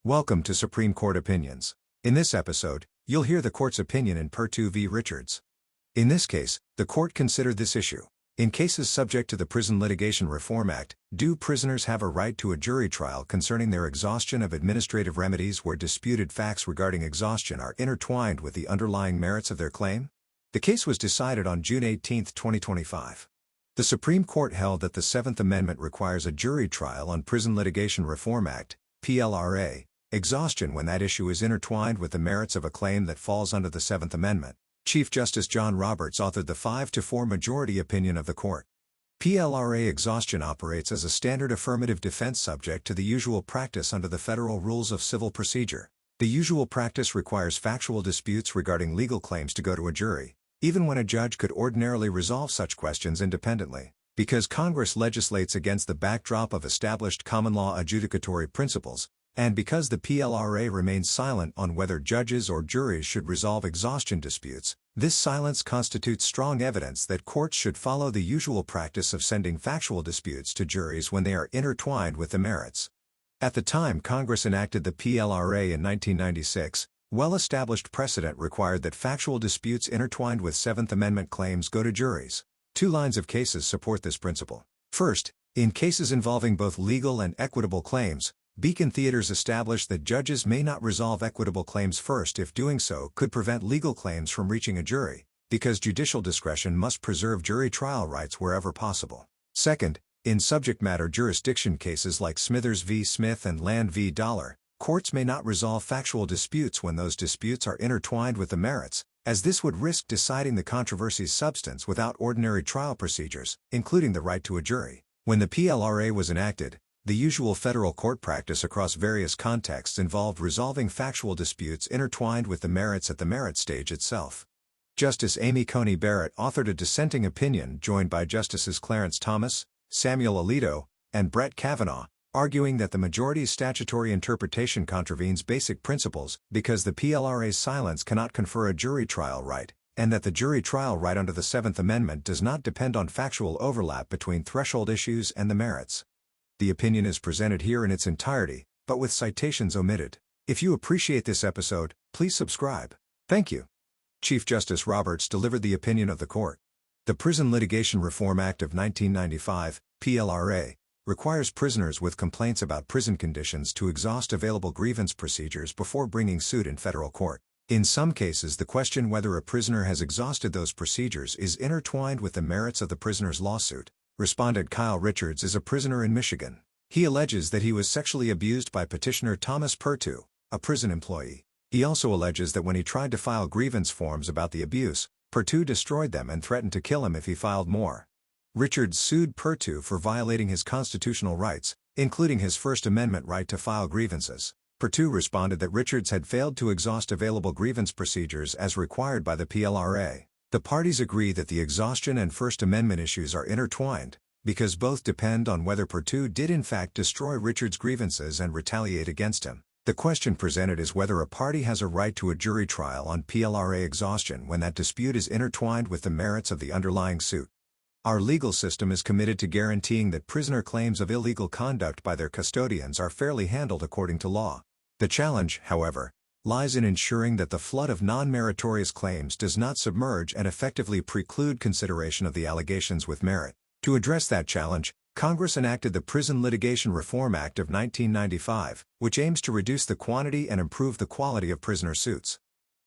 Welcome to Supreme Court Opinions. In this episode, you'll hear the court's opinion in Perttu v. Richards. In this case, the court considered this issue. In cases subject to the Prison Litigation Reform Act, do prisoners have a right to a jury trial concerning their exhaustion of administrative remedies where disputed facts regarding exhaustion are intertwined with the underlying merits of their claim? The case was decided on June 18, 2025. The Supreme Court held that the Seventh Amendment requires a jury trial on Prison Litigation Reform Act, PLRA, exhaustion when that issue is intertwined with the merits of a claim that falls under the Seventh Amendment. Chief Justice John Roberts authored the 5-4 majority opinion of the court. PLRA exhaustion operates as a standard affirmative defense subject to the usual practice under the Federal Rules of Civil Procedure. The usual practice requires factual disputes regarding legal claims to go to a jury, even when a judge could ordinarily resolve such questions independently. Because Congress legislates against the backdrop of established common law adjudicatory principles, and because the PLRA remains silent on whether judges or juries should resolve exhaustion disputes, this silence constitutes strong evidence that courts should follow the usual practice of sending factual disputes to juries when they are intertwined with the merits. At the time Congress enacted the PLRA in 1996, well-established precedent required that factual disputes intertwined with Seventh Amendment claims go to juries. Two lines of cases support this principle. First, in cases involving both legal and equitable claims, Beacon Theaters established that judges may not resolve equitable claims first if doing so could prevent legal claims from reaching a jury, because judicial discretion must preserve jury trial rights wherever possible. Second, in subject matter jurisdiction cases like Smithers v. Smith and Land v. Dollar, courts may not resolve factual disputes when those disputes are intertwined with the merits, as this would risk deciding the controversy's substance without ordinary trial procedures, including the right to a jury. When the PLRA was enacted, the usual federal court practice across various contexts involved resolving factual disputes intertwined with the merits at the merit stage itself. Justice Amy Coney Barrett authored a dissenting opinion joined by Justices Clarence Thomas, Samuel Alito, and Brett Kavanaugh, arguing that the majority's statutory interpretation contravenes basic principles because the PLRA's silence cannot confer a jury trial right, and that the jury trial right under the Seventh Amendment does not depend on factual overlap between threshold issues and the merits. The opinion is presented here in its entirety, but with citations omitted. If you appreciate this episode, please subscribe. Thank you. Chief Justice Roberts delivered the opinion of the court. The Prison Litigation Reform Act of 1995, PLRA, requires prisoners with complaints about prison conditions to exhaust available grievance procedures before bringing suit in federal court. In some cases, the question whether a prisoner has exhausted those procedures is intertwined with the merits of the prisoner's lawsuit. Respondent Kyle Richards is a prisoner in Michigan. He alleges that he was sexually abused by petitioner Thomas Perttu, a prison employee. He also alleges that when he tried to file grievance forms about the abuse, Perttu destroyed them and threatened to kill him if he filed more. Richards sued Perttu for violating his constitutional rights, including his First Amendment right to file grievances. Perttu responded that Richards had failed to exhaust available grievance procedures as required by the PLRA. The parties agree that the exhaustion and First Amendment issues are intertwined, because both depend on whether Perttu did in fact destroy Richards' grievances and retaliate against him. The question presented is whether a party has a right to a jury trial on PLRA exhaustion when that dispute is intertwined with the merits of the underlying suit. Our legal system is committed to guaranteeing that prisoner claims of illegal conduct by their custodians are fairly handled according to law. The challenge, however, lies in ensuring that the flood of non-meritorious claims does not submerge and effectively preclude consideration of the allegations with merit. To address that challenge, Congress enacted the Prison Litigation Reform Act of 1995, which aims to reduce the quantity and improve the quality of prisoner suits.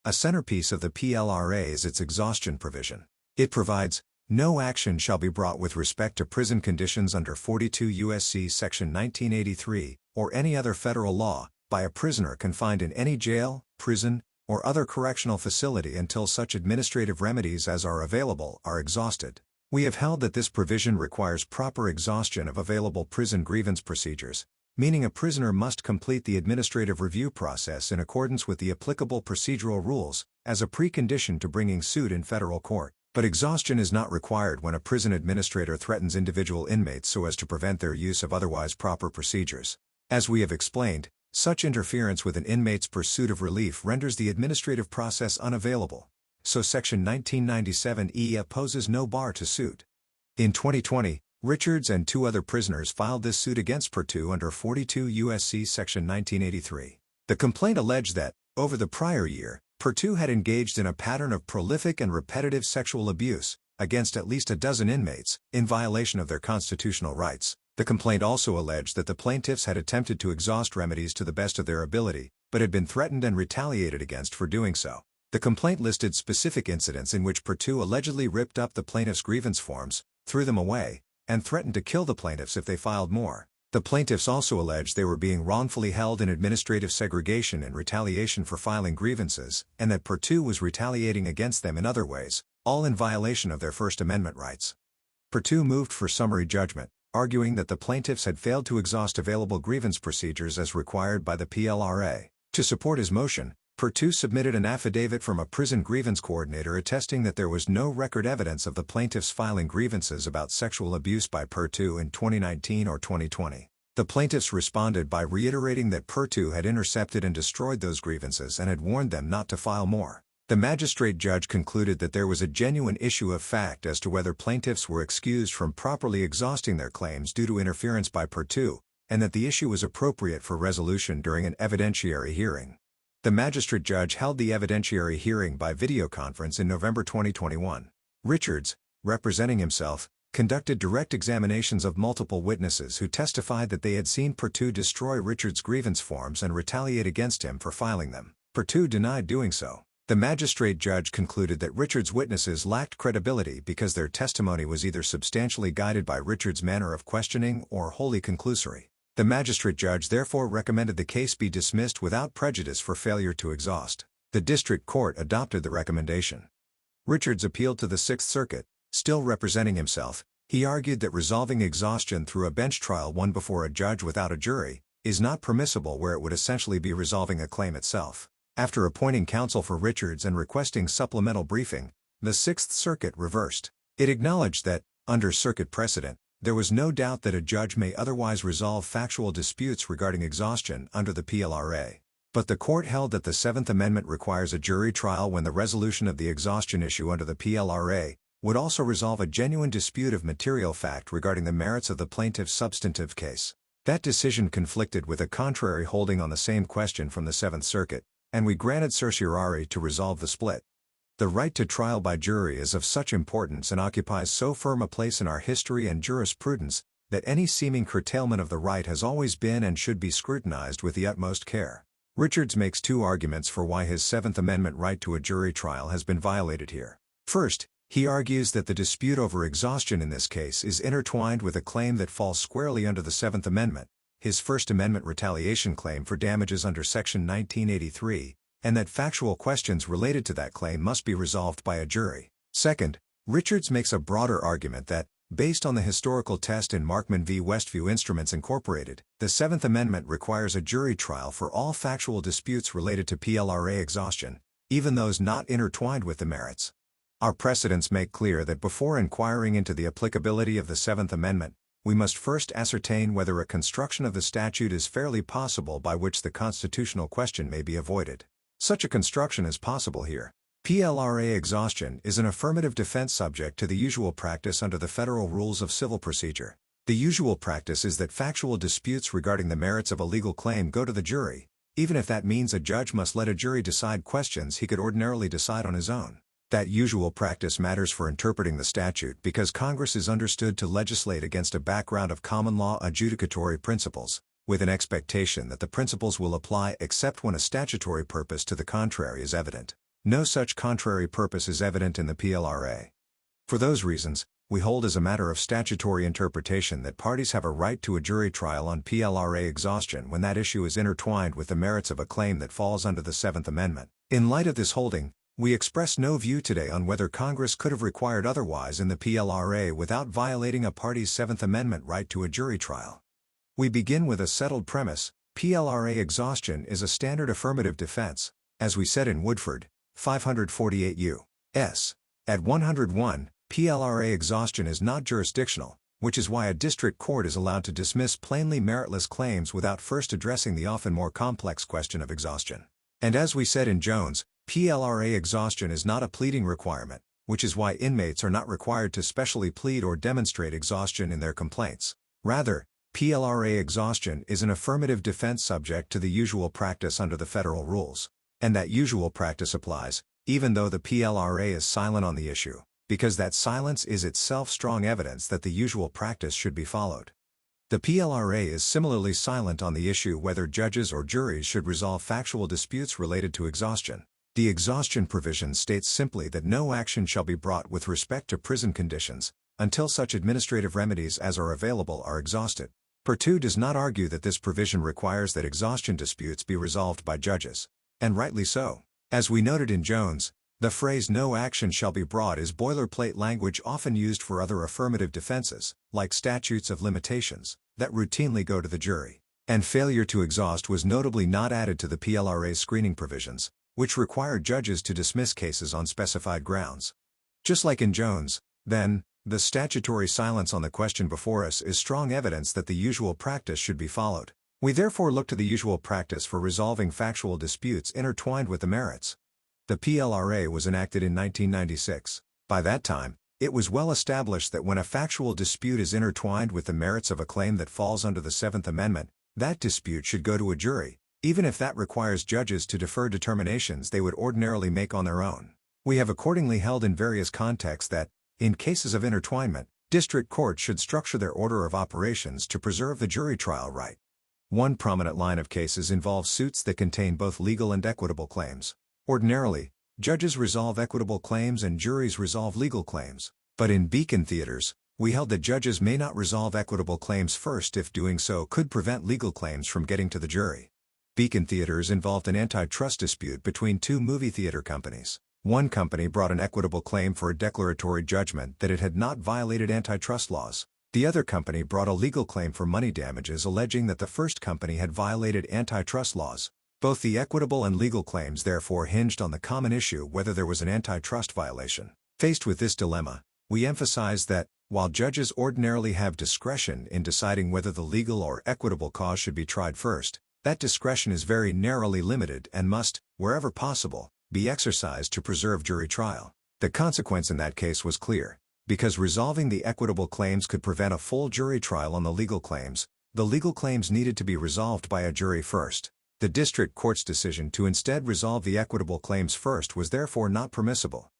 A centerpiece of the PLRA is its exhaustion provision. It provides, "No action shall be brought with respect to prison conditions under 42 U.S.C. Section 1983, or any other federal law, by a prisoner confined in any jail, prison, or other correctional facility until such administrative remedies as are available are exhausted." We have held that this provision requires proper exhaustion of available prison grievance procedures, meaning a prisoner must complete the administrative review process in accordance with the applicable procedural rules, as a precondition to bringing suit in federal court. But exhaustion is not required when a prison administrator threatens individual inmates so as to prevent their use of otherwise proper procedures. As we have explained, such interference with an inmate's pursuit of relief renders the administrative process unavailable, so Section 1997E poses no bar to suit. In 2020, Richards and two other prisoners filed this suit against Perttu under 42 U.S.C. Section 1983. The complaint alleged that, over the prior year, Perttu had engaged in a pattern of prolific and repetitive sexual abuse against at least a dozen inmates, in violation of their constitutional rights. The complaint also alleged that the plaintiffs had attempted to exhaust remedies to the best of their ability, but had been threatened and retaliated against for doing so. The complaint listed specific incidents in which Perttu allegedly ripped up the plaintiffs' grievance forms, threw them away, and threatened to kill the plaintiffs if they filed more. The plaintiffs also alleged they were being wrongfully held in administrative segregation in retaliation for filing grievances, and that Perttu was retaliating against them in other ways, all in violation of their First Amendment rights. Perttu moved for summary judgment, arguing that the plaintiffs had failed to exhaust available grievance procedures as required by the PLRA. To support his motion, Perttu submitted an affidavit from a prison grievance coordinator attesting that there was no record evidence of the plaintiffs filing grievances about sexual abuse by Perttu in 2019 or 2020. The plaintiffs responded by reiterating that Perttu had intercepted and destroyed those grievances and had warned them not to file more. The magistrate judge concluded that there was a genuine issue of fact as to whether plaintiffs were excused from properly exhausting their claims due to interference by Perttu, and that the issue was appropriate for resolution during an evidentiary hearing. The magistrate judge held the evidentiary hearing by videoconference in November 2021. Richards, representing himself, conducted direct examinations of multiple witnesses who testified that they had seen Perttu destroy Richards' grievance forms and retaliate against him for filing them. Perttu denied doing so. The magistrate judge concluded that Richards' witnesses lacked credibility because their testimony was either substantially guided by Richards' manner of questioning or wholly conclusory. The magistrate judge therefore recommended the case be dismissed without prejudice for failure to exhaust. The district court adopted the recommendation. Richards appealed to the Sixth Circuit. Still representing himself, he argued that resolving exhaustion through a bench trial won before a judge without a jury is not permissible where it would essentially be resolving a claim itself. After appointing counsel for Richards and requesting supplemental briefing, the Sixth Circuit reversed. It acknowledged that, under circuit precedent, there was no doubt that a judge may otherwise resolve factual disputes regarding exhaustion under the PLRA. But the court held that the Seventh Amendment requires a jury trial when the resolution of the exhaustion issue under the PLRA would also resolve a genuine dispute of material fact regarding the merits of the plaintiff's substantive case. That decision conflicted with a contrary holding on the same question from the Seventh Circuit, and we granted certiorari to resolve the split. The right to trial by jury is of such importance and occupies so firm a place in our history and jurisprudence that any seeming curtailment of the right has always been and should be scrutinized with the utmost care. Richards makes two arguments for why his Seventh Amendment right to a jury trial has been violated here. First, he argues that the dispute over exhaustion in this case is intertwined with a claim that falls squarely under the Seventh Amendment, his First Amendment retaliation claim for damages under Section 1983, and that factual questions related to that claim must be resolved by a jury. Second, Richards makes a broader argument that, based on the historical test in Markman v. Westview Instruments Incorporated, the Seventh Amendment requires a jury trial for all factual disputes related to PLRA exhaustion, even those not intertwined with the merits. Our precedents make clear that before inquiring into the applicability of the Seventh Amendment, we must first ascertain whether a construction of the statute is fairly possible by which the constitutional question may be avoided. Such a construction is possible here. PLRA exhaustion is an affirmative defense subject to the usual practice under the Federal Rules of Civil Procedure. The usual practice is that factual disputes regarding the merits of a legal claim go to the jury, even if that means a judge must let a jury decide questions he could ordinarily decide on his own. That usual practice matters for interpreting the statute because Congress is understood to legislate against a background of common law adjudicatory principles, with an expectation that the principles will apply except when a statutory purpose to the contrary is evident. No such contrary purpose is evident in the PLRA. For those reasons, we hold as a matter of statutory interpretation that parties have a right to a jury trial on PLRA exhaustion when that issue is intertwined with the merits of a claim that falls under the Seventh Amendment. In light of this holding, we express no view today on whether Congress could have required otherwise in the PLRA without violating a party's Seventh Amendment right to a jury trial. We begin with a settled premise: PLRA exhaustion is a standard affirmative defense, as we said in Woodford, 548 U.S. At 101, PLRA exhaustion is not jurisdictional, which is why a district court is allowed to dismiss plainly meritless claims without first addressing the often more complex question of exhaustion. And as we said in Jones, PLRA exhaustion is not a pleading requirement, which is why inmates are not required to specially plead or demonstrate exhaustion in their complaints. Rather, PLRA exhaustion is an affirmative defense subject to the usual practice under the federal rules. And that usual practice applies, even though the PLRA is silent on the issue, because that silence is itself strong evidence that the usual practice should be followed. The PLRA is similarly silent on the issue whether judges or juries should resolve factual disputes related to exhaustion. The exhaustion provision states simply that no action shall be brought with respect to prison conditions until such administrative remedies as are available are exhausted. Perttu does not argue that this provision requires that exhaustion disputes be resolved by judges. And rightly so. As we noted in Jones, the phrase "no action shall be brought" is boilerplate language often used for other affirmative defenses, like statutes of limitations, that routinely go to the jury. And failure to exhaust was notably not added to the PLRA's screening provisions, which required judges to dismiss cases on specified grounds. Just like in Jones, then, the statutory silence on the question before us is strong evidence that the usual practice should be followed. We therefore look to the usual practice for resolving factual disputes intertwined with the merits. The PLRA was enacted in 1996. By that time, it was well established that when a factual dispute is intertwined with the merits of a claim that falls under the Seventh Amendment, that dispute should go to a jury, even if that requires judges to defer determinations they would ordinarily make on their own. We have accordingly held in various contexts that, in cases of intertwinement, district courts should structure their order of operations to preserve the jury trial right. One prominent line of cases involves suits that contain both legal and equitable claims. Ordinarily, judges resolve equitable claims and juries resolve legal claims. But in Beacon Theaters, we held that judges may not resolve equitable claims first if doing so could prevent legal claims from getting to the jury. Beacon Theaters involved an antitrust dispute between two movie theater companies. One company brought an equitable claim for a declaratory judgment that it had not violated antitrust laws. The other company brought a legal claim for money damages alleging that the first company had violated antitrust laws. Both the equitable and legal claims therefore hinged on the common issue whether there was an antitrust violation. Faced with this dilemma, we emphasized that, while judges ordinarily have discretion in deciding whether the legal or equitable cause should be tried first, that discretion is very narrowly limited and must, wherever possible, be exercised to preserve jury trial. The consequence in that case was clear. Because resolving the equitable claims could prevent a full jury trial on the legal claims needed to be resolved by a jury first. The district court's decision to instead resolve the equitable claims first was therefore not permissible.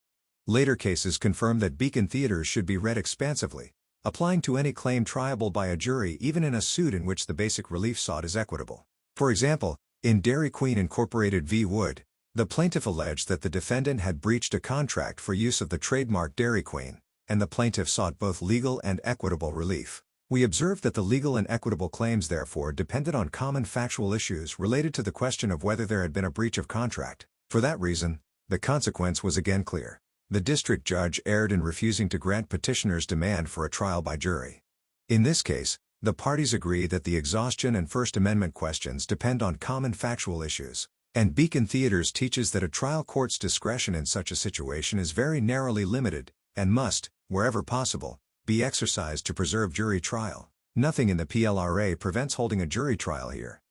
Later cases confirmed that Beacon Theaters should be read expansively, applying to any claim triable by a jury even in a suit in which the basic relief sought is equitable. For example, in Dairy Queen Incorporated v. Wood, the plaintiff alleged that the defendant had breached a contract for use of the trademark Dairy Queen, and the plaintiff sought both legal and equitable relief. We observed that the legal and equitable claims therefore depended on common factual issues related to the question of whether there had been a breach of contract. For that reason, the consequence was again clear. The district judge erred in refusing to grant petitioner's demand for a trial by jury. In this case, the parties agree that the exhaustion and First Amendment questions depend on common factual issues. And Beacon Theaters teaches that a trial court's discretion in such a situation is very narrowly limited, and must, wherever possible, be exercised to preserve jury trial. Nothing in the PLRA prevents holding a jury trial here.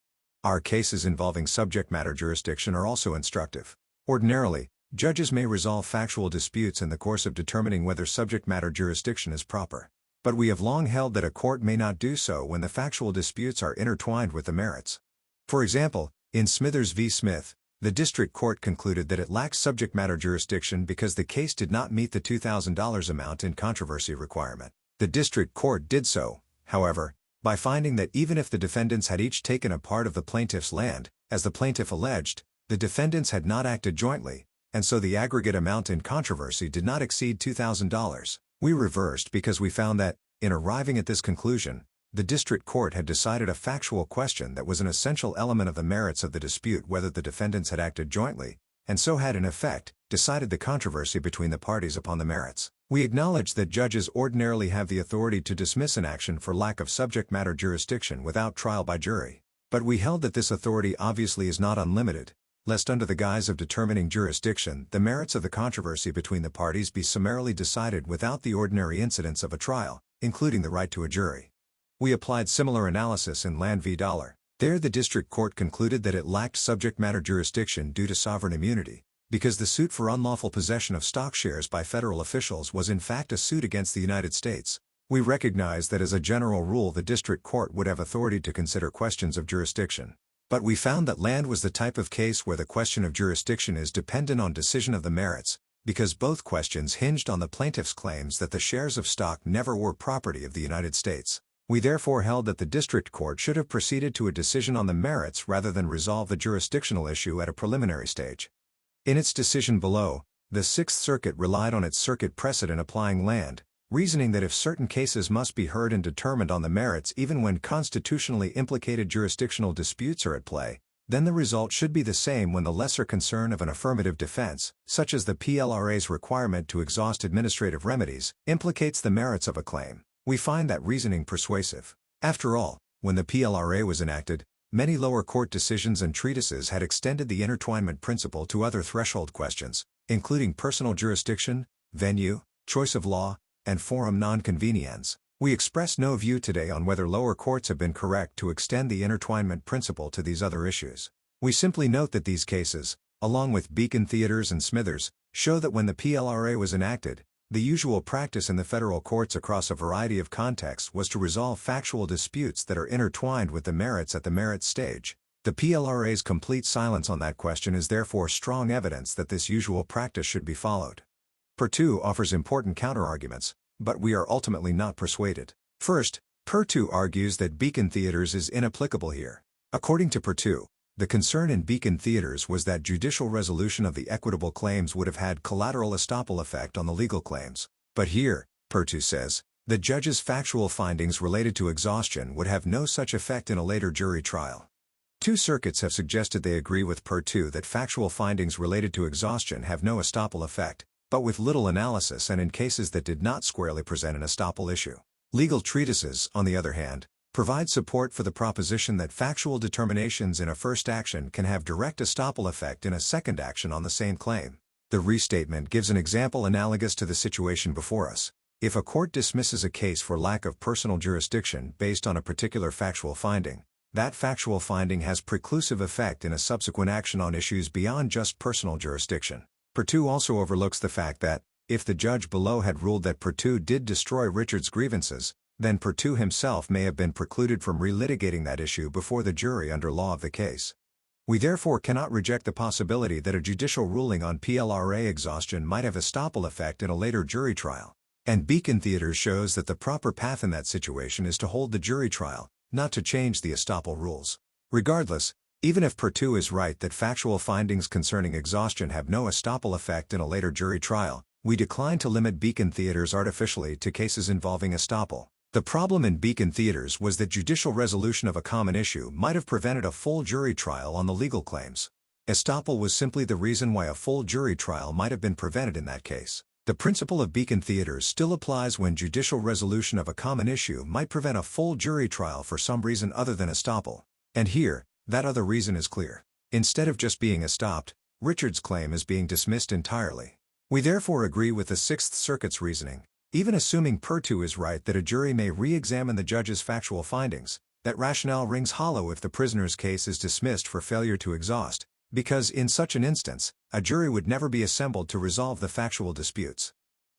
Our cases involving subject matter jurisdiction are also instructive. Ordinarily, judges may resolve factual disputes in the course of determining whether subject matter jurisdiction is proper. But we have long held that a court may not do so when the factual disputes are intertwined with the merits. For example, in Smithers v. Smith, the district court concluded that it lacked subject matter jurisdiction because the case did not meet the $2,000 amount in controversy requirement. The district court did so, however, by finding that even if the defendants had each taken a part of the plaintiff's land, as the plaintiff alleged, the defendants had not acted jointly, and so the aggregate amount in controversy did not exceed $2,000. We reversed because we found that, in arriving at this conclusion, the district court had decided a factual question that was an essential element of the merits of the dispute whether the defendants had acted jointly, and so had in effect, decided the controversy between the parties upon the merits. We acknowledge that judges ordinarily have the authority to dismiss an action for lack of subject matter jurisdiction without trial by jury. But we held that this authority obviously is not unlimited, lest under the guise of determining jurisdiction, the merits of the controversy between the parties be summarily decided without the ordinary incidents of a trial, including the right to a jury. We applied similar analysis in Land v. Dollar. There the district court concluded that it lacked subject matter jurisdiction due to sovereign immunity, because the suit for unlawful possession of stock shares by federal officials was in fact a suit against the United States. We recognize that as a general rule the district court would have authority to consider questions of jurisdiction. But we found that land was the type of case where the question of jurisdiction is dependent on decision of the merits, because both questions hinged on the plaintiff's claims that the shares of stock never were property of the United States. We therefore held that the district court should have proceeded to a decision on the merits rather than resolve the jurisdictional issue at a preliminary stage. In its decision below, the Sixth Circuit relied on its circuit precedent applying land, reasoning that if certain cases must be heard and determined on the merits even when constitutionally implicated jurisdictional disputes are at play, then the result should be the same when the lesser concern of an affirmative defense, such as the PLRA's requirement to exhaust administrative remedies, implicates the merits of a claim. We find that reasoning persuasive. After all, when the PLRA was enacted, many lower court decisions and treatises had extended the intertwinement principle to other threshold questions, including personal jurisdiction, venue, choice of law, and forum non-conveniens. We express no view today on whether lower courts have been correct to extend the intertwinement principle to these other issues. We simply note that these cases, along with Beacon Theaters and Smithers, show that when the PLRA was enacted, the usual practice in the federal courts across a variety of contexts was to resolve factual disputes that are intertwined with the merits at the merits stage. The PLRA's complete silence on that question is therefore strong evidence that this usual practice should be followed. Perttu offers important counterarguments, but we are ultimately not persuaded. First, Perttu argues that Beacon Theaters is inapplicable here. According to Perttu, the concern in Beacon Theaters was that judicial resolution of the equitable claims would have had collateral estoppel effect on the legal claims. But here, Perttu says, the judge's factual findings related to exhaustion would have no such effect in a later jury trial. Two circuits have suggested they agree with Perttu that factual findings related to exhaustion have no estoppel effect, but with little analysis and in cases that did not squarely present an estoppel issue. Legal treatises, on the other hand, provide support for the proposition that factual determinations in a first action can have direct estoppel effect in a second action on the same claim. The restatement gives an example analogous to the situation before us. If a court dismisses a case for lack of personal jurisdiction based on a particular factual finding, that factual finding has preclusive effect in a subsequent action on issues beyond just personal jurisdiction. Perttu also overlooks the fact that, if the judge below had ruled that Perttu did destroy Richard's grievances, then Perttu himself may have been precluded from relitigating that issue before the jury under law of the case. We therefore cannot reject the possibility that a judicial ruling on PLRA exhaustion might have estoppel effect in a later jury trial. And Beacon Theaters shows that the proper path in that situation is to hold the jury trial, not to change the estoppel rules. Regardless, even if Perttu is right that factual findings concerning exhaustion have no estoppel effect in a later jury trial, we decline to limit Beacon Theaters artificially to cases involving estoppel. The problem in Beacon Theaters was that judicial resolution of a common issue might have prevented a full jury trial on the legal claims. Estoppel was simply the reason why a full jury trial might have been prevented in that case. The principle of Beacon Theaters still applies when judicial resolution of a common issue might prevent a full jury trial for some reason other than estoppel. And here, that other reason is clear. Instead of just being estopped, Richard's claim is being dismissed entirely. We therefore agree with the Sixth Circuit's reasoning, even assuming Perttu is right that a jury may re-examine the judge's factual findings, that rationale rings hollow if the prisoner's case is dismissed for failure to exhaust, because in such an instance, a jury would never be assembled to resolve the factual disputes.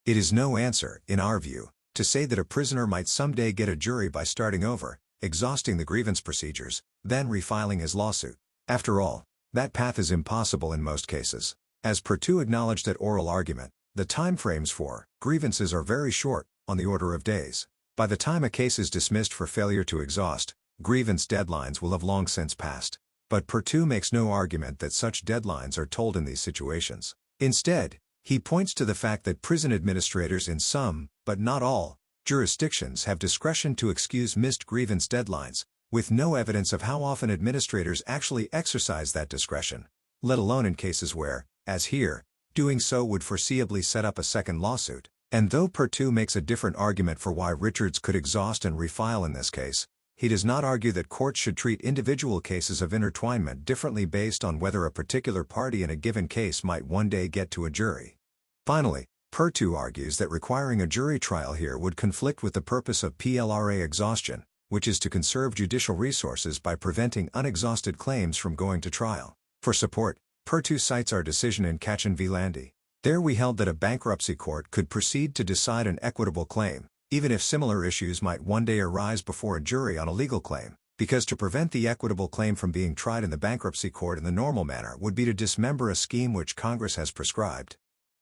It is no answer, in our view, to say that a prisoner might someday get a jury by starting over, exhausting the grievance procedures, then refiling his lawsuit. After all, that path is impossible in most cases. As Perttu acknowledged at oral argument, the timeframes for grievances are very short, on the order of days. By the time a case is dismissed for failure to exhaust, grievance deadlines will have long since passed. But Perttu makes no argument that such deadlines are told in these situations. Instead, he points to the fact that prison administrators in some, but not all, jurisdictions have discretion to excuse missed grievance deadlines, with no evidence of how often administrators actually exercise that discretion, let alone in cases where, as here, doing so would foreseeably set up a second lawsuit. And though Perttu makes a different argument for why Richards could exhaust and refile in this case, he does not argue that courts should treat individual cases of intertwinement differently based on whether a particular party in a given case might one day get to a jury. Finally, Perttu argues that requiring a jury trial here would conflict with the purpose of PLRA exhaustion, which is to conserve judicial resources by preventing unexhausted claims from going to trial. For support, Perttu cites our decision in Kachin v. Landy. There we held that a bankruptcy court could proceed to decide an equitable claim, even if similar issues might one day arise before a jury on a legal claim, because to prevent the equitable claim from being tried in the bankruptcy court in the normal manner would be to dismember a scheme which Congress has prescribed.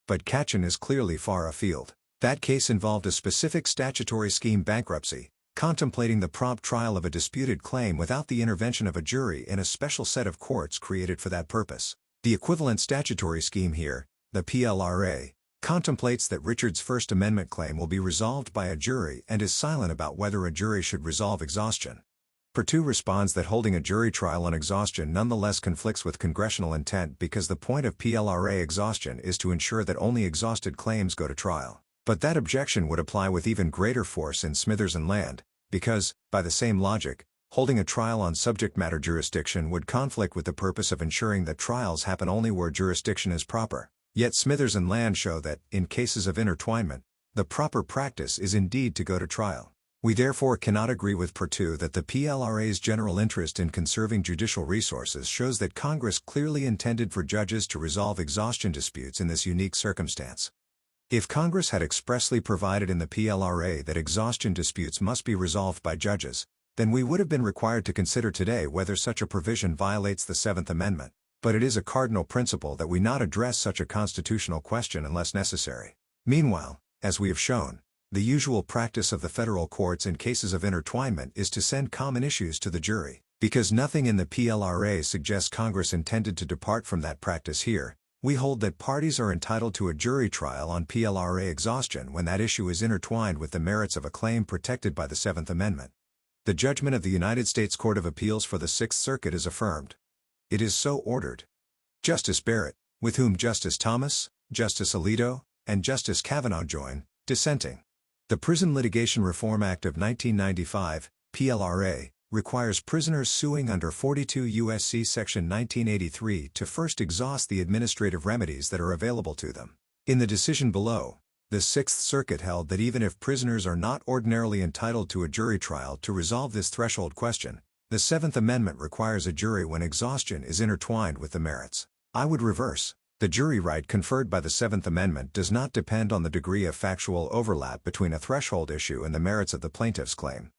But Katchen is clearly far afield. That case involved a specific statutory scheme, bankruptcy, contemplating the prompt trial of a disputed claim without the intervention of a jury in a special set of courts created for that purpose. The equivalent statutory scheme here, the PLRA, contemplates that Richard's First Amendment claim will be resolved by a jury and is silent about whether a jury should resolve exhaustion. Perttu responds that holding a jury trial on exhaustion nonetheless conflicts with congressional intent because the point of PLRA exhaustion is to ensure that only exhausted claims go to trial. But that objection would apply with even greater force in Smithers and Land, because, by the same logic, holding a trial on subject matter jurisdiction would conflict with the purpose of ensuring that trials happen only where jurisdiction is proper. Yet Smithers and Land show that, in cases of intertwinement, the proper practice is indeed to go to trial. We therefore cannot agree with Perttu that the PLRA's general interest in conserving judicial resources shows that Congress clearly intended for judges to resolve exhaustion disputes in this unique circumstance. If Congress had expressly provided in the PLRA that exhaustion disputes must be resolved by judges, then we would have been required to consider today whether such a provision violates the Seventh Amendment. But it is a cardinal principle that we not address such a constitutional question unless necessary. Meanwhile, as we have shown, the usual practice of the federal courts in cases of intertwinement is to send common issues to the jury. Because nothing in the PLRA suggests Congress intended to depart from that practice here, we hold that parties are entitled to a jury trial on PLRA exhaustion when that issue is intertwined with the merits of a claim protected by the Seventh Amendment. The judgment of the United States Court of Appeals for the Sixth Circuit is affirmed. It is so ordered. Justice Barrett, with whom Justice Thomas, Justice Alito, and Justice Kavanaugh join, dissenting. The Prison Litigation Reform Act of 1995, PLRA, requires prisoners suing under 42 U.S.C. Section 1983 to first exhaust the administrative remedies that are available to them. In the decision below, the Sixth Circuit held that even if prisoners are not ordinarily entitled to a jury trial to resolve this threshold question, the Seventh Amendment requires a jury when exhaustion is intertwined with the merits. I would reverse. The jury right conferred by the Seventh Amendment does not depend on the degree of factual overlap between a threshold issue and the merits of the plaintiff's claim.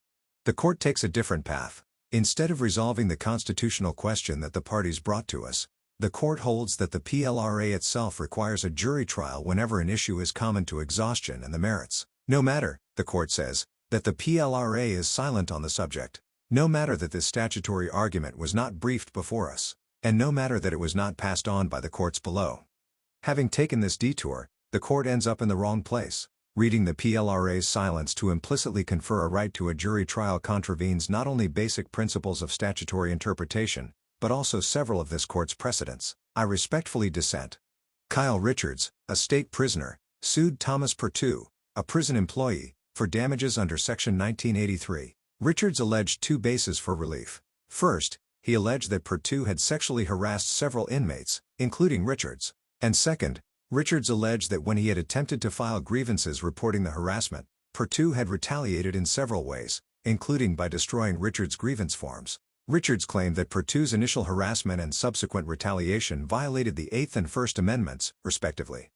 The court takes a different path. Instead of resolving the constitutional question that the parties brought to us, the court holds that the PLRA itself requires a jury trial whenever an issue is common to exhaustion and the merits. No matter, the court says, that the PLRA is silent on the subject. No matter that this statutory argument was not briefed before us. And no matter that it was not passed on by the courts below. Having taken this detour, the court ends up in the wrong place. Reading the PLRA's silence to implicitly confer a right to a jury trial contravenes not only basic principles of statutory interpretation, but also several of this court's precedents. I respectfully dissent. Kyle Richards, a state prisoner, sued Thomas Perttu, a prison employee, for damages under Section 1983. Richards alleged two bases for relief. First, he alleged that Perttu had sexually harassed several inmates, including Richards. And second, Richards alleged that when he had attempted to file grievances reporting the harassment, Perttu had retaliated in several ways, including by destroying Richards' grievance forms. Richards claimed that Perttu's initial harassment and subsequent retaliation violated the Eighth and First Amendments, respectively.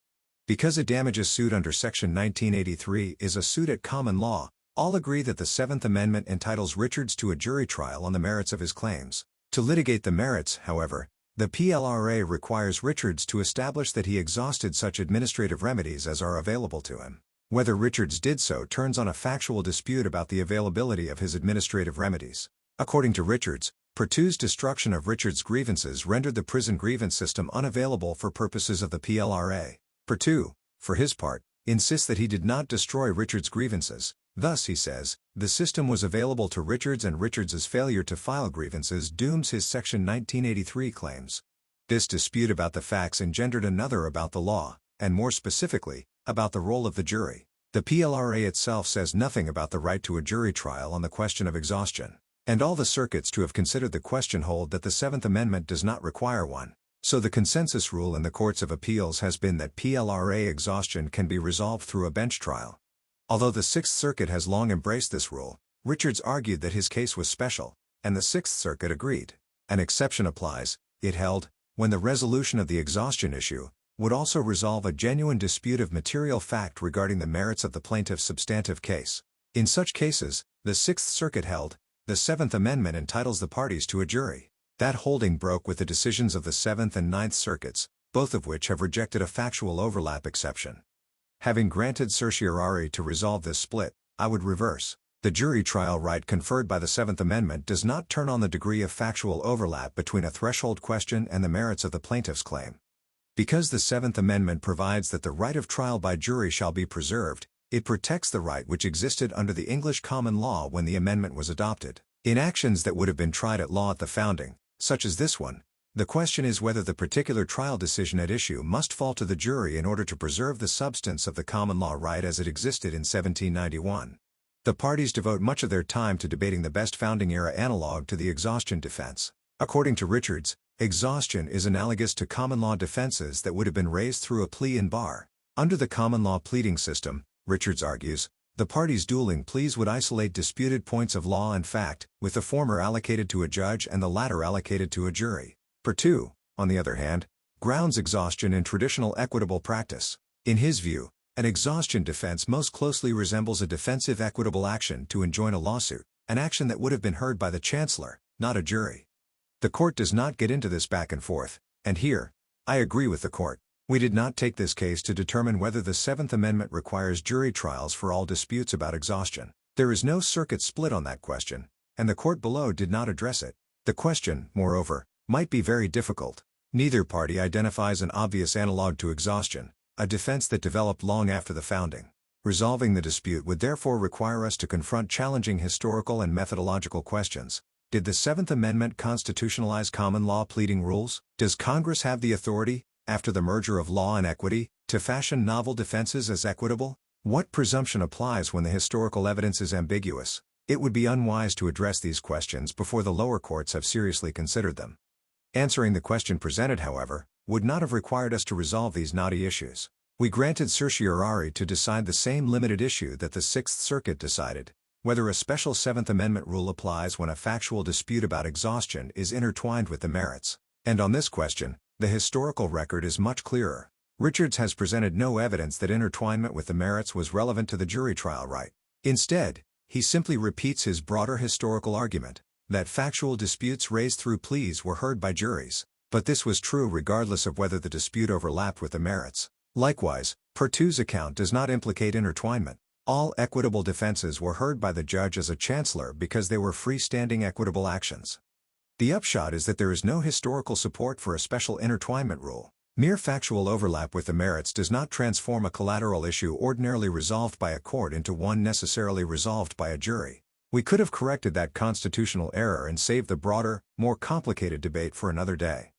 Because a damages suit under Section 1983 is a suit at common law, all agree that the Seventh Amendment entitles Richards to a jury trial on the merits of his claims. To litigate the merits, however, the PLRA requires Richards to establish that he exhausted such administrative remedies as are available to him. Whether Richards did so turns on a factual dispute about the availability of his administrative remedies. According to Richards, Perttu's destruction of Richards' grievances rendered the prison grievance system unavailable for purposes of the PLRA. Perttu, for his part, insists that he did not destroy Richards' grievances. Thus, he says, the system was available to Richards and Richards' failure to file grievances dooms his Section 1983 claims. This dispute about the facts engendered another about the law, and more specifically, about the role of the jury. The PLRA itself says nothing about the right to a jury trial on the question of exhaustion. And all the circuits to have considered the question hold that the Seventh Amendment does not require one. So the consensus rule in the courts of appeals has been that PLRA exhaustion can be resolved through a bench trial. Although the Sixth Circuit has long embraced this rule, Richards argued that his case was special, and the Sixth Circuit agreed. An exception applies, it held, when the resolution of the exhaustion issue would also resolve a genuine dispute of material fact regarding the merits of the plaintiff's substantive case. In such cases, the Sixth Circuit held, the Seventh Amendment entitles the parties to a jury. That holding broke with the decisions of the Seventh and Ninth Circuits, both of which have rejected a factual overlap exception. Having granted certiorari to resolve this split, I would reverse. The jury trial right conferred by the Seventh Amendment does not turn on the degree of factual overlap between a threshold question and the merits of the plaintiff's claim. Because the Seventh Amendment provides that the right of trial by jury shall be preserved, it protects the right which existed under the English common law when the amendment was adopted. In actions that would have been tried at law at the founding, such as this one, the question is whether the particular trial decision at issue must fall to the jury in order to preserve the substance of the common law right as it existed in 1791. The parties devote much of their time to debating the best founding-era analog to the exhaustion defense. According to Richards, exhaustion is analogous to common law defenses that would have been raised through a plea in bar. Under the common law pleading system, Richards argues, the parties' dueling pleas would isolate disputed points of law and fact, with the former allocated to a judge and the latter allocated to a jury. Perttu, on the other hand, grounds exhaustion in traditional equitable practice. In his view, an exhaustion defense most closely resembles a defensive equitable action to enjoin a lawsuit, an action that would have been heard by the chancellor, not a jury. The court does not get into this back and forth, and here, I agree with the court. We did not take this case to determine whether the Seventh Amendment requires jury trials for all disputes about exhaustion. There is no circuit split on that question, and the court below did not address it. The question, moreover, might be very difficult. Neither party identifies an obvious analog to exhaustion, a defense that developed long after the founding. Resolving the dispute would therefore require us to confront challenging historical and methodological questions. Did the Seventh Amendment constitutionalize common law pleading rules? Does Congress have the authority, after the merger of law and equity, to fashion novel defenses as equitable? What presumption applies when the historical evidence is ambiguous? It would be unwise to address these questions before the lower courts have seriously considered them. Answering the question presented, however, would not have required us to resolve these knotty issues. We granted certiorari to decide the same limited issue that the Sixth Circuit decided, whether a special Seventh Amendment rule applies when a factual dispute about exhaustion is intertwined with the merits. And on this question, the historical record is much clearer. Richards has presented no evidence that intertwinement with the merits was relevant to the jury trial right. Instead, he simply repeats his broader historical argument, that factual disputes raised through pleas were heard by juries, but this was true regardless of whether the dispute overlapped with the merits. Likewise, Perttu's account does not implicate intertwinement. All equitable defenses were heard by the judge as a chancellor because they were freestanding equitable actions. The upshot is that there is no historical support for a special intertwinement rule. Mere factual overlap with the merits does not transform a collateral issue ordinarily resolved by a court into one necessarily resolved by a jury. We could have corrected that constitutional error and saved the broader, more complicated debate for another day.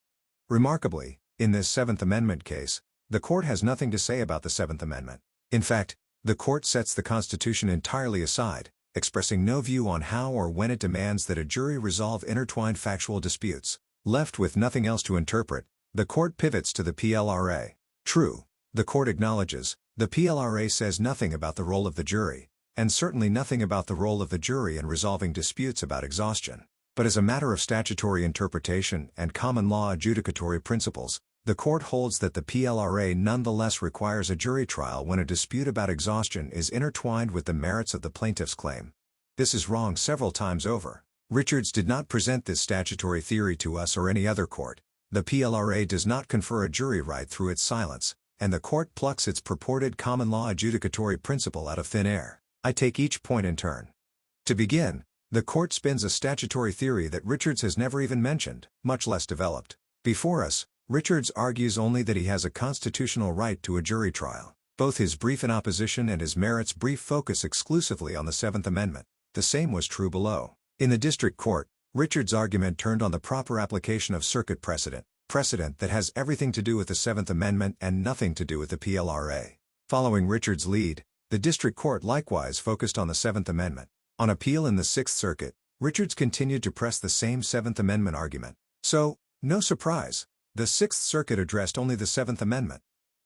Remarkably, in this Seventh Amendment case, the court has nothing to say about the Seventh Amendment. In fact, the court sets the Constitution entirely aside, expressing no view on how or when it demands that a jury resolve intertwined factual disputes. Left with nothing else to interpret, the court pivots to the PLRA. True, the court acknowledges, the PLRA says nothing about the role of the jury, and certainly nothing about the role of the jury in resolving disputes about exhaustion. But as a matter of statutory interpretation and common law adjudicatory principles, the court holds that the PLRA nonetheless requires a jury trial when a dispute about exhaustion is intertwined with the merits of the plaintiff's claim. This is wrong several times over. Richards did not present this statutory theory to us or any other court. The PLRA does not confer a jury right through its silence, and the court plucks its purported common law adjudicatory principle out of thin air. I take each point in turn. To begin, the court spins a statutory theory that Richards has never even mentioned, much less developed. Before us, Richards argues only that he has a constitutional right to a jury trial. Both his brief in opposition and his merits brief focus exclusively on the Seventh Amendment. The same was true below. In the district court, Richards' argument turned on the proper application of circuit precedent that has everything to do with the Seventh Amendment and nothing to do with the PLRA. Following Richards' lead, the district court likewise focused on the Seventh Amendment. On appeal in the Sixth Circuit, Richards continued to press the same Seventh Amendment argument. So, no surprise, the Sixth Circuit addressed only the Seventh Amendment.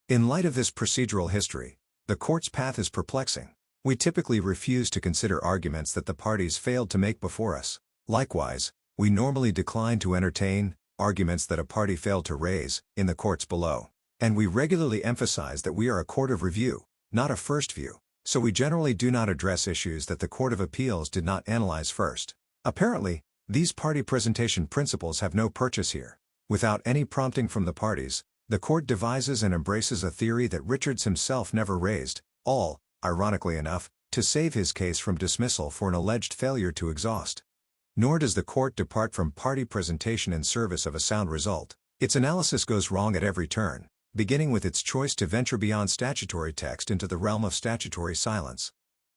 In light of this procedural history, the court's path is perplexing. We typically refuse to consider arguments that the parties failed to make before us. Likewise, we normally decline to entertain arguments that a party failed to raise in the courts below. And we regularly emphasize that we are a court of review, not a first view. so we generally do not address issues that the Court of Appeals did not analyze first. Apparently, these party presentation principles have no purchase here. Without any prompting from the parties, the Court devises and embraces a theory that Richards himself never raised, all, ironically enough, to save his case from dismissal for an alleged failure to exhaust. Nor does the Court depart from party presentation in service of a sound result. Its analysis goes wrong at every turn, beginning with its choice to venture beyond statutory text into the realm of statutory silence.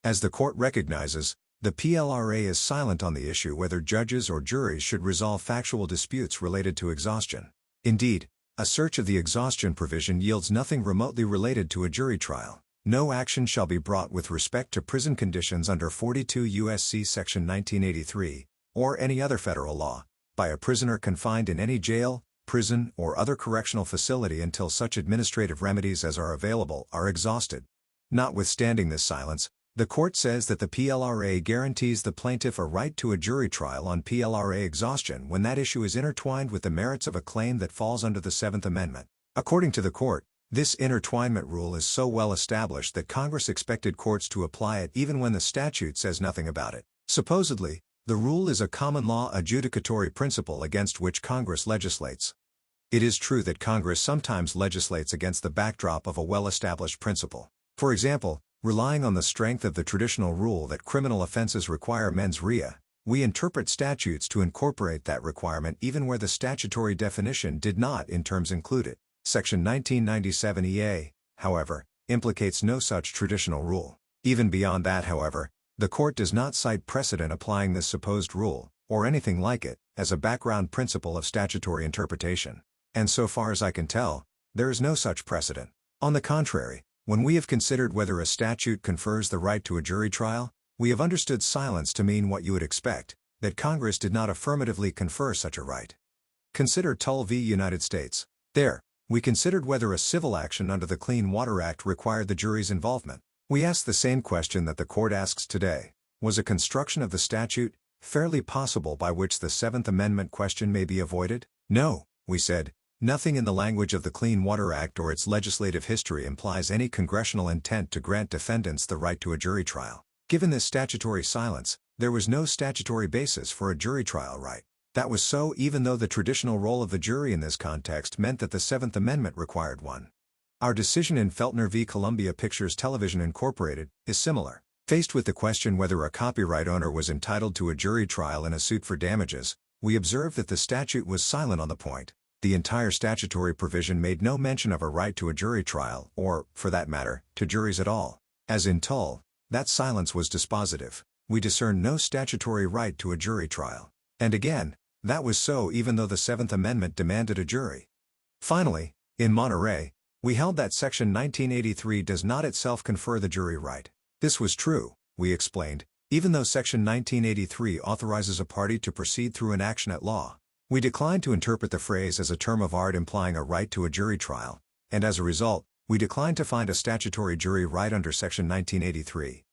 As the Court recognizes, the PLRA is silent on the issue whether judges or juries should resolve factual disputes related to exhaustion. Indeed, a search of the exhaustion provision yields nothing remotely related to a jury trial. No action shall be brought with respect to prison conditions under 42 U.S.C. Section 1983, or any other federal law, by a prisoner confined in any jail, prison, or other correctional facility until such administrative remedies as are available are exhausted. Notwithstanding this silence, the Court says that the PLRA guarantees the plaintiff a right to a jury trial on PLRA exhaustion when that issue is intertwined with the merits of a claim that falls under the Seventh Amendment. According to the Court, this intertwinement rule is so well established that Congress expected courts to apply it even when the statute says nothing about it. Supposedly, the rule is a common law adjudicatory principle against which Congress legislates. It is true that Congress sometimes legislates against the backdrop of a well-established principle. For example, relying on the strength of the traditional rule that criminal offenses require mens rea, we interpret statutes to incorporate that requirement even where the statutory definition did not in terms include it. Section 1997 EA, however, implicates no such traditional rule. Even beyond that, however, the Court does not cite precedent applying this supposed rule, or anything like it, as a background principle of statutory interpretation. And so far as I can tell, there is no such precedent. On the contrary, when we have considered whether a statute confers the right to a jury trial, we have understood silence to mean what you would expect, that Congress did not affirmatively confer such a right. Consider Tull v. United States. There, we considered whether a civil action under the Clean Water Act required the jury's involvement. We asked the same question that the Court asks today. Was a construction of the statute fairly possible by which the Seventh Amendment question may be avoided? No, we said. Nothing in the language of the Clean Water Act or its legislative history implies any congressional intent to grant defendants the right to a jury trial. Given this statutory silence, there was no statutory basis for a jury trial right. That was so even though the traditional role of the jury in this context meant that the Seventh Amendment required one. Our decision in Feltner v. Columbia Pictures Television Incorporated is similar. Faced with the question whether a copyright owner was entitled to a jury trial in a suit for damages, we observed that the statute was silent on the point. The entire statutory provision made no mention of a right to a jury trial, or, for that matter, to juries at all. As in Tull, that silence was dispositive. We discern no statutory right to a jury trial. And again, that was so even though the Seventh Amendment demanded a jury. Finally, in Monterey, we held that Section 1983 does not itself confer the jury right. This was true, we explained, even though Section 1983 authorizes a party to proceed through an action at law. We declined to interpret the phrase as a term of art implying a right to a jury trial, and as a result, we declined to find a statutory jury right under Section 1983.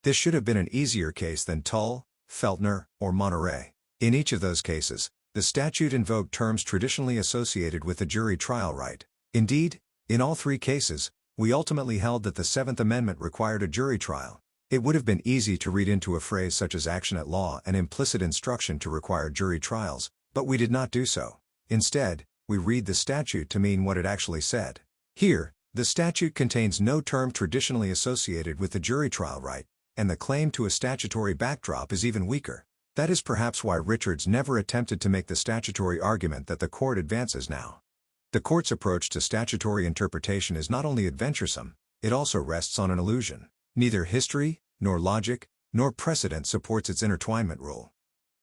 This should have been an easier case than Tull, Feltner, or Monterey. In each of those cases, the statute invoked terms traditionally associated with the jury trial right. Indeed, in all three cases, we ultimately held that the Seventh Amendment required a jury trial. It would have been easy to read into a phrase such as action at law an implicit instruction to require jury trials, but we did not do so. Instead, we read the statute to mean what it actually said. Here, the statute contains no term traditionally associated with the jury trial right, and the claim to a statutory backdrop is even weaker. That is perhaps why Richards never attempted to make the statutory argument that the Court advances now. The Court's approach to statutory interpretation is not only adventuresome, it also rests on an illusion. Neither history, nor logic, nor precedent supports its intertwinement rule.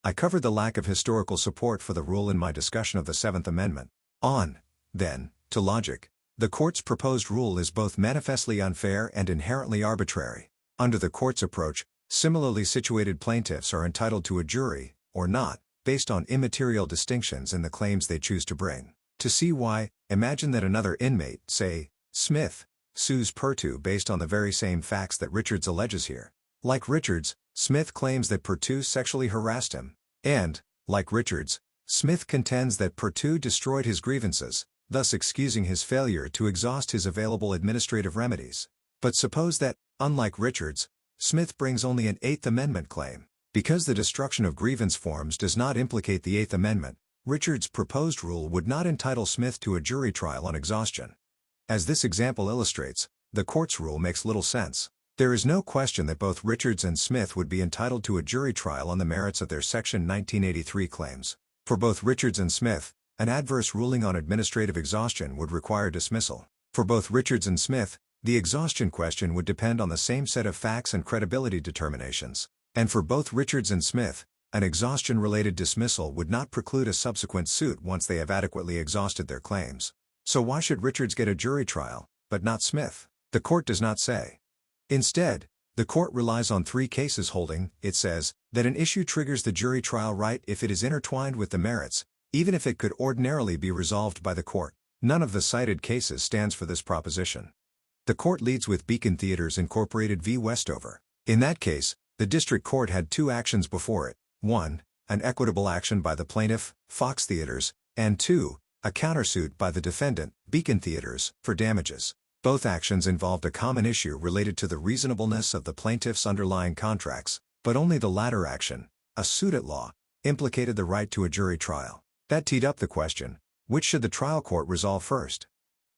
I covered the lack of historical support for the rule in my discussion of the Seventh Amendment. On, then, to logic. The Court's proposed rule is both manifestly unfair and inherently arbitrary. Under the Court's approach, similarly situated plaintiffs are entitled to a jury, or not, based on immaterial distinctions in the claims they choose to bring. To see why, imagine that another inmate, say, Smith, sues Perttu based on the very same facts that Richards alleges here. Like Richards, Smith claims that Perttu sexually harassed him, and, like Richards, Smith contends that Perttu destroyed his grievances, thus excusing his failure to exhaust his available administrative remedies. But suppose that, Unlike Richards, Smith brings only an Eighth Amendment claim. Because the destruction of grievance forms does not implicate the Eighth Amendment, Richards' proposed rule would not entitle Smith to a jury trial on exhaustion. As this example illustrates, the court's rule makes little sense. There is no question that both Richards and Smith would be entitled to a jury trial on the merits of their Section 1983 claims. For both Richards and Smith, an adverse ruling on administrative exhaustion would require dismissal. For both Richards and Smith, the exhaustion question would depend on the same set of facts and credibility determinations. And for both Richards and Smith, an exhaustion-related dismissal would not preclude a subsequent suit once they have adequately exhausted their claims. So why should Richards get a jury trial, but not Smith? The court does not say. Instead, the court relies on three cases holding, it says, that an issue triggers the jury trial right if it is intertwined with the merits, even if it could ordinarily be resolved by the court. None of the cited cases stands for this proposition. The court leads with Beacon Theaters Incorporated v. Westover. In that case, the district court had two actions before it: 1, an equitable action by the plaintiff, Fox Theaters, and 2, a countersuit by the defendant, Beacon Theaters, for damages. Both actions involved a common issue related to the reasonableness of the plaintiff's underlying contracts, but only the latter action, a suit at law, implicated the right to a jury trial. That teed up the question: which should the trial court resolve first?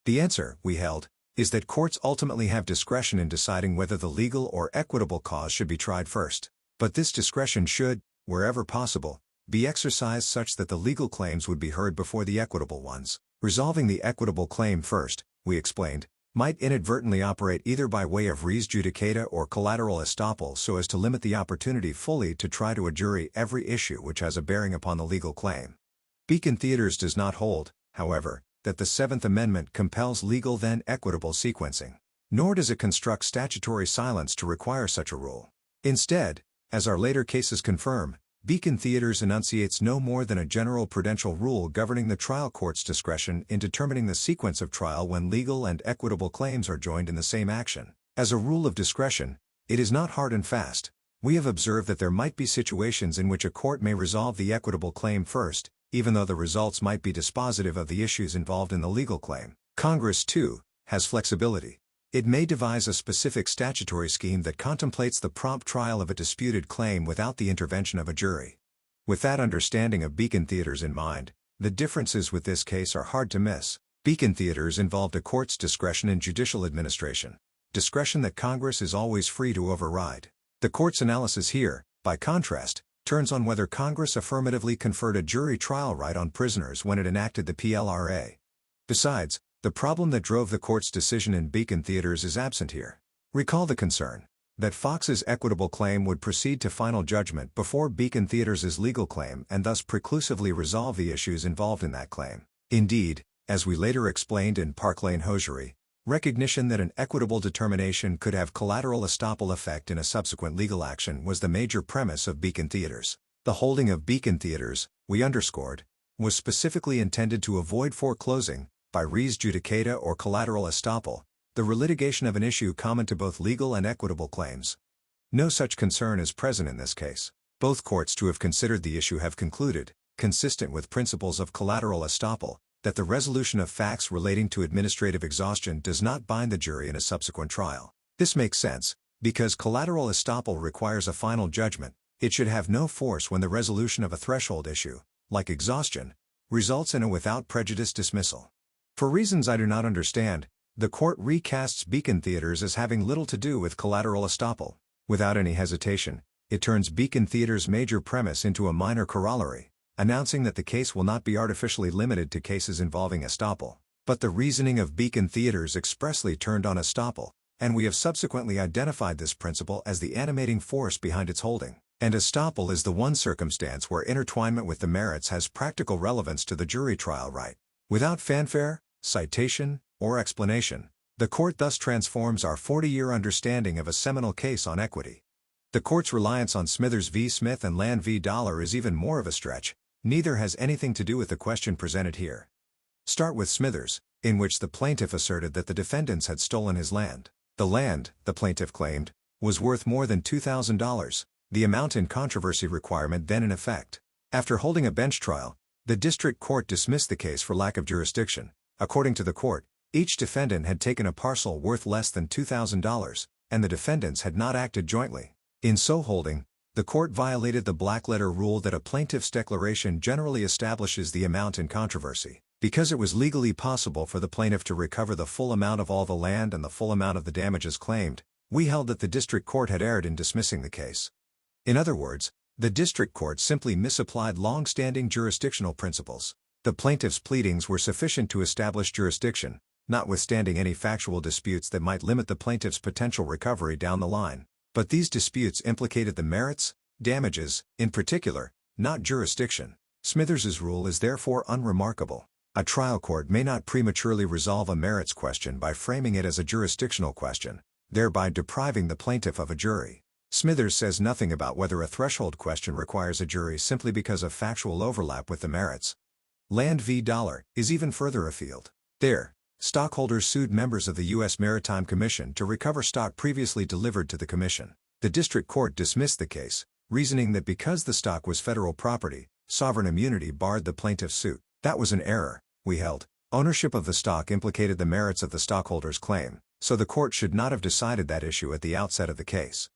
The answer, we held, is that courts ultimately have discretion in deciding whether the legal or equitable cause should be tried first. But this discretion should, wherever possible, be exercised such that the legal claims would be heard before the equitable ones. Resolving the equitable claim first, we explained, might inadvertently operate either by way of res judicata or collateral estoppel so as to limit the opportunity fully to try to a jury every issue which has a bearing upon the legal claim. Beacon Theaters does not hold, however, that the Seventh Amendment compels legal then equitable sequencing. Nor does it construct statutory silence to require such a rule. Instead, as our later cases confirm, Beacon Theaters enunciates no more than a general prudential rule governing the trial court's discretion in determining the sequence of trial when legal and equitable claims are joined in the same action. As a rule of discretion, it is not hard and fast. We have observed that there might be situations in which a court may resolve the equitable claim first, even though the results might be dispositive of the issues involved in the legal claim. Congress, too, has flexibility. It may devise a specific statutory scheme that contemplates the prompt trial of a disputed claim without the intervention of a jury. With that understanding of Beacon Theaters in mind, the differences with this case are hard to miss. Beacon Theaters involved a court's discretion in judicial administration, discretion that Congress is always free to override. The court's analysis here, by contrast, turns on whether Congress affirmatively conferred a jury trial right on prisoners when it enacted the PLRA. Besides, the problem that drove the court's decision in Beacon Theaters is absent here. Recall the concern that Fox's equitable claim would proceed to final judgment before Beacon Theaters' legal claim and thus preclusively resolve the issues involved in that claim. Indeed, as we later explained in Park Lane Hosiery, recognition that an equitable determination could have collateral estoppel effect in a subsequent legal action was the major premise of Beacon Theaters. The holding of Beacon Theaters, we underscored, was specifically intended to avoid foreclosing, by res judicata or collateral estoppel, the relitigation of an issue common to both legal and equitable claims. No such concern is present in this case. Both courts to have considered the issue have concluded, consistent with principles of collateral estoppel, that the resolution of facts relating to administrative exhaustion does not bind the jury in a subsequent trial. This makes sense, because collateral estoppel requires a final judgment. It should have no force when the resolution of a threshold issue, like exhaustion, results in a without prejudice dismissal. For reasons I do not understand, the court recasts Beacon Theaters as having little to do with collateral estoppel. Without any hesitation, it turns Beacon Theaters' major premise into a minor corollary, announcing that the case will not be artificially limited to cases involving estoppel. But the reasoning of Beacon Theaters expressly turned on estoppel, and we have subsequently identified this principle as the animating force behind its holding. And estoppel is the one circumstance where intertwinement with the merits has practical relevance to the jury trial right. Without fanfare, citation, or explanation, the court thus transforms our 40-year understanding of a seminal case on equity. The court's reliance on Smithers v. Smith and Land v. Dollar is even more of a stretch. Neither has anything to do with the question presented here. Start with Smithers, in which the plaintiff asserted that the defendants had stolen his land. The land, the plaintiff claimed, was worth more than $2,000, the amount in controversy requirement then in effect. After holding a bench trial, the district court dismissed the case for lack of jurisdiction. According to the court, each defendant had taken a parcel worth less than $2,000, and the defendants had not acted jointly. In so holding, the court violated the black-letter rule that a plaintiff's declaration generally establishes the amount in controversy. Because it was legally possible for the plaintiff to recover the full amount of all the land and the full amount of the damages claimed, we held that the district court had erred in dismissing the case. In other words, the district court simply misapplied long-standing jurisdictional principles. The plaintiff's pleadings were sufficient to establish jurisdiction, notwithstanding any factual disputes that might limit the plaintiff's potential recovery down the line. But these disputes implicated the merits, damages, in particular, not jurisdiction. Smithers's rule is therefore unremarkable. A trial court may not prematurely resolve a merits question by framing it as a jurisdictional question, thereby depriving the plaintiff of a jury. Smithers says nothing about whether a threshold question requires a jury simply because of factual overlap with the merits. Land v. Dollar is even further afield. There, stockholders sued members of the U.S. Maritime Commission to recover stock previously delivered to the commission. The district court dismissed the case, reasoning that because the stock was federal property, sovereign immunity barred the plaintiff's suit. That was an error, we held. Ownership of the stock implicated the merits of the stockholder's claim, so the court should not have decided that issue at the outset of the case.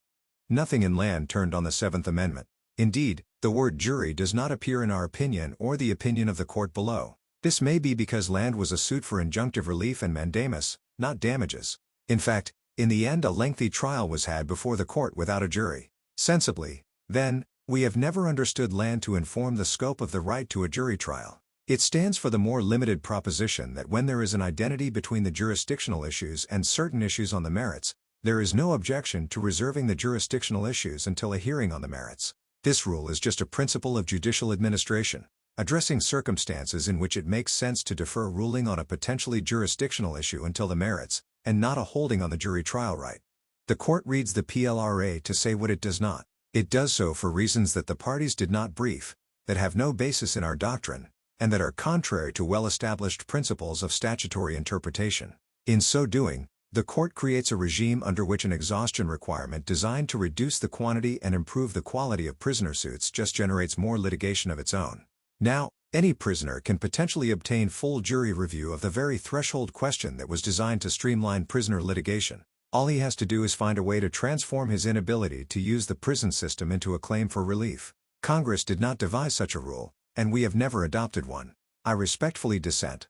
Nothing in Land turned on the Seventh Amendment. Indeed, the word jury does not appear in our opinion or the opinion of the court below. This may be because Land was a suit for injunctive relief and mandamus, not damages. In fact, in the end a lengthy trial was had before the court without a jury. Sensibly, then, we have never understood Land to inform the scope of the right to a jury trial. It stands for the more limited proposition that when there is an identity between the jurisdictional issues and certain issues on the merits, there is no objection to reserving the jurisdictional issues until a hearing on the merits. This rule is just a principle of judicial administration, addressing circumstances in which it makes sense to defer ruling on a potentially jurisdictional issue until the merits, and not a holding on the jury trial right. The court reads the PLRA to say what it does not. It does so for reasons that the parties did not brief, that have no basis in our doctrine, and that are contrary to well-established principles of statutory interpretation. In so doing, the court creates a regime under which an exhaustion requirement designed to reduce the quantity and improve the quality of prisoner suits just generates more litigation of its own. Now, any prisoner can potentially obtain full jury review of the very threshold question that was designed to streamline prisoner litigation. All he has to do is find a way to transform his inability to use the prison system into a claim for relief. Congress did not devise such a rule, and we have never adopted one. I respectfully dissent.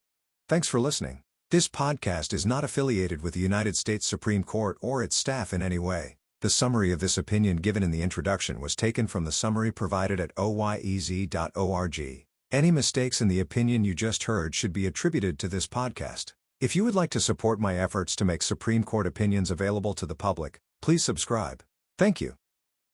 Thanks for listening. This podcast is not affiliated with the United States Supreme Court or its staff in any way. The summary of this opinion given in the introduction was taken from the summary provided at oyez.org. Any mistakes in the opinion you just heard should be attributed to this podcast. If you would like to support my efforts to make Supreme Court opinions available to the public, please subscribe. Thank you.